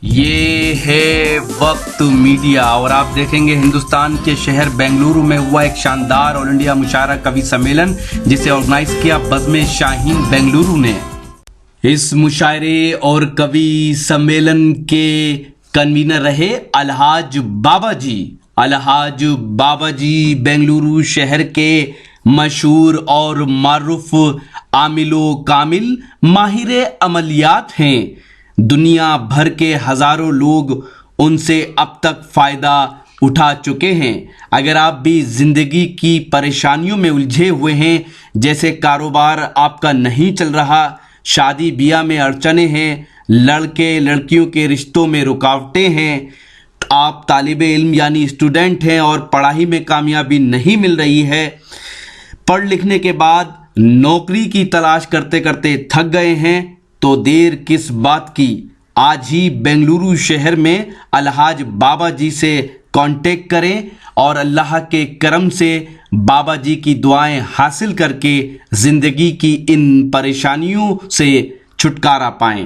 یہ ہے وقت میڈیا اور آپ دیکھیں گے ہندوستان کے شہر بنگلورو میں ہوا ایک شاندار آل انڈیا مشاعرہ کبھی سمیلن جسے آرگنائز کیا بزم شاہین بنگلورو نے۔ اس مشاعرے اور کبھی سمیلن کے کنوینر رہے الحاج بابا جی۔ الحاج بابا جی بنگلورو شہر کے مشہور اور معروف عامل و کامل ماہر عملیات ہیں۔ دنیا بھر کے ہزاروں لوگ ان سے اب تک فائدہ اٹھا چکے ہیں۔ اگر آپ بھی زندگی کی پریشانیوں میں الجھے ہوئے ہیں، جیسے کاروبار آپ کا نہیں چل رہا، شادی بیاہ میں اڑچنیں ہیں، لڑکے لڑکیوں کے رشتوں میں رکاوٹیں ہیں، آپ طالب علم یعنی اسٹوڈنٹ ہیں اور پڑھائی میں کامیابی نہیں مل رہی ہے، پڑھ لکھنے کے بعد نوکری کی تلاش کرتے کرتے تھک گئے ہیں، تو دیر کس بات کی؟ آج ہی بنگلورو شہر میں الحاج بابا جی سے کانٹیکٹ کریں اور اللہ کے کرم سے بابا جی کی دعائیں حاصل کر کے زندگی کی ان پریشانیوں سے چھٹکارا پائیں۔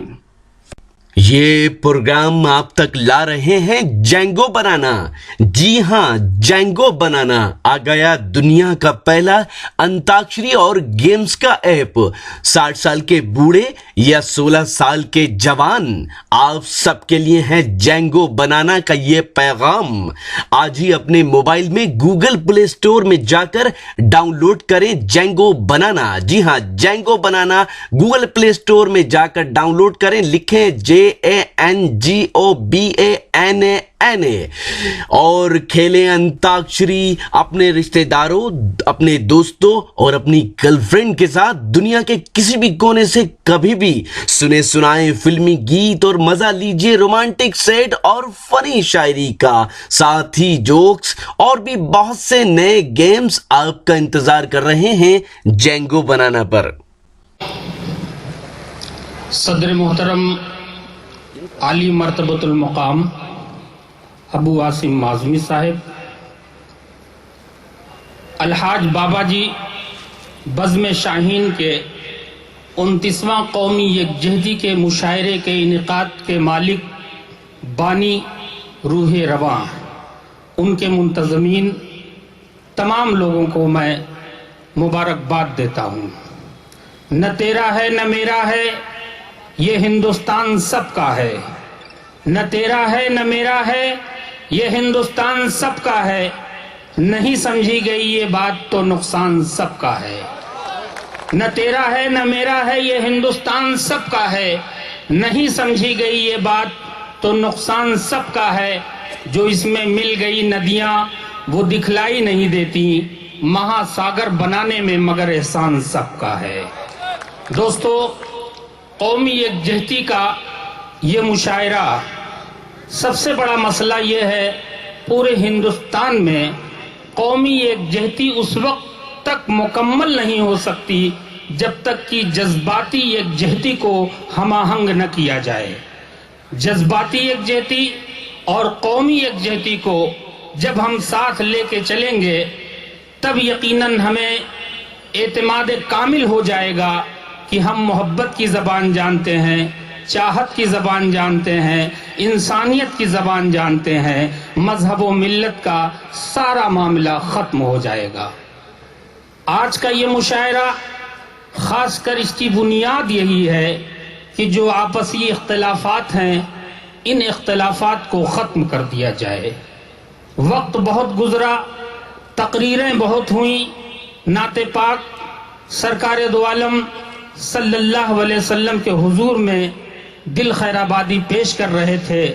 یہ پروگرام آپ تک لا رہے ہیں جینگو بنانا۔ جی ہاں، جینگو بنانا آ گیا دنیا کا پہلا انتاکشری اور گیمز کا ایپ۔ 60 سال کے بوڑھے یا 16 سال کے جوان، آپ سب کے لیے ہے جینگو بنانا کا یہ پیغام۔ آج ہی اپنے موبائل میں گوگل پلے اسٹور میں جا کر ڈاؤن لوڈ کریں جینگو بنانا۔ جی ہاں، جینگو بنانا گوگل پلے اسٹور میں جا کر ڈاؤن لوڈ کریں، لکھیں JANGOBANANA اور کھیلیں انتاکشری اپنے رشتہ داروں، اپنے دوستوں اور اپنی گرل فرینڈ کے ساتھ دنیا کے کسی بھی کونے سے کبھی بھی۔ سنے سنائیں فلمی گیت اور مزہ لیجئے رومانٹک سیٹ اور فنی شاعری کا، ساتھ ہی جوکس اور بھی بہت سے نئے گیمز آپ کا انتظار کر رہے ہیں جینگو بنانا پر۔ صدر محترم عالی مرتبۃ المقام ابو عاصم معظمی صاحب، الحاج بابا جی بزم شاہین کے 29واں قومی یکجہتی کے مشاعرے کے انعقاد کے مالک، بانی، روح رواں، ان کے منتظمین تمام لوگوں کو میں مبارکباد دیتا ہوں۔ نہ تیرا ہے نہ میرا ہے، یہ ہندوستان سب کا ہے۔ نہ تیرا ہے نہ میرا ہے، یہ ہندوستان سب کا ہے۔ نہیں سمجھی گئی یہ بات تو نقصان سب کا ہے۔ نہ تیرا ہے نہ میرا ہے، یہ ہندوستان سب کا ہے۔ نہیں سمجھی گئی یہ بات تو نقصان سب کا ہے۔ جو اس میں مل گئی ندیاں وہ دکھلائی نہیں دیتی، مہا ساگر بنانے میں مگر احسان سب کا ہے۔ دوستو، قومی یکجہتی کا یہ مشاعرہ، سب سے بڑا مسئلہ یہ ہے پورے ہندوستان میں قومی یکجہتی اس وقت تک مکمل نہیں ہو سکتی جب تک کہ جذباتی یکجہتی کو ہم آہنگ نہ کیا جائے۔ جذباتی یکجہتی اور قومی یکجہتی کو جب ہم ساتھ لے کے چلیں گے تب یقیناً ہمیں اعتماد کامل ہو جائے گا کہ ہم محبت کی زبان جانتے ہیں، چاہت کی زبان جانتے ہیں، انسانیت کی زبان جانتے ہیں، مذہب و ملت کا سارا معاملہ ختم ہو جائے گا۔ آج کا یہ مشاعرہ خاص کر اس کی بنیاد یہی ہے کہ جو آپسی اختلافات ہیں ان اختلافات کو ختم کر دیا جائے۔ وقت بہت گزرا، تقریریں بہت ہوئیں، نعت پاک سرکار دو عالم صلی اللہ علیہ وسلم کے حضور میں دل خیر آبادی پیش کر رہے تھے،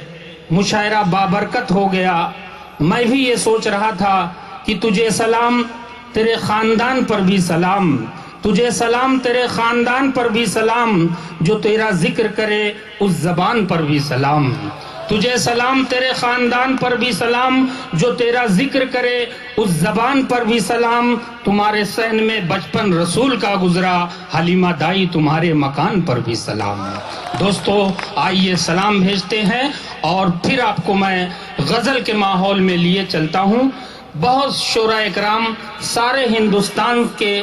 مشاعرہ بابرکت ہو گیا۔ میں بھی یہ سوچ رہا تھا کہ تجھے سلام، تیرے خاندان پر بھی سلام، تجھے سلام، تیرے خاندان پر بھی سلام، جو تیرا ذکر کرے اس زبان پر بھی سلام۔ تجھے سلام، تیرے خاندان پر بھی سلام، جو تیرا ذکر کرے اس زبان پر بھی سلام۔ تمہارے صحن میں بچپن رسول کا گزرا، حلیمہ دائی تمہارے مکان پر بھی سلام۔ دوستو، آئیے سلام بھیجتے ہیں اور پھر آپ کو میں غزل کے ماحول میں لیے چلتا ہوں۔ بہت شعراء اکرام سارے ہندوستان کے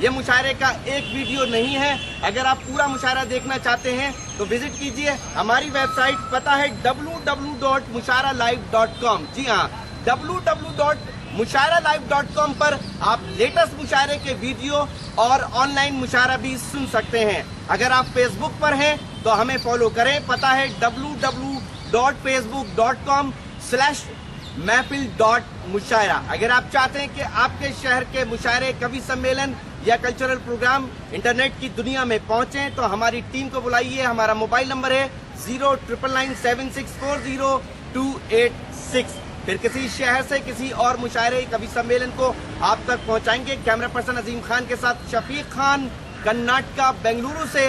یہ مشاعرے کا ایک ویڈیو نہیں ہے. اگر آپ پورا مشاعرہ دیکھنا چاہتے ہیں تو وزٹ کیجئے ہماری ویب سائٹ. پتہ ہے www.musharalive.com. جی ہاں, www.musharalive.com پر آپ لیٹسٹ مشاعرے کے ویڈیو اور آن لائن مشاعرہ بھی سن سکتے ہیں. اگر آپ فیس بک پر ہیں تو ہمیں فالو کریں. پتہ ہے www.facebook.com/محفل.مشاعرہ. اگر آپ چاہتے ہیں کہ آپ کے شہر کے مشاعرے, کوی سمیلن یا کلچرل پروگرام انٹرنیٹ کی دنیا میں پہنچیں تو ہماری ٹیم کو بلائیے. ہمارا موبائل نمبر ہے 09997640286. پھر کسی شہر سے کسی اور مشاعرے, کوی سمیلن کو آپ تک پہنچائیں گے. کیمرہ پرسن عظیم خان کے ساتھ شفیق خان, کرناٹکا, بنگلورو سے.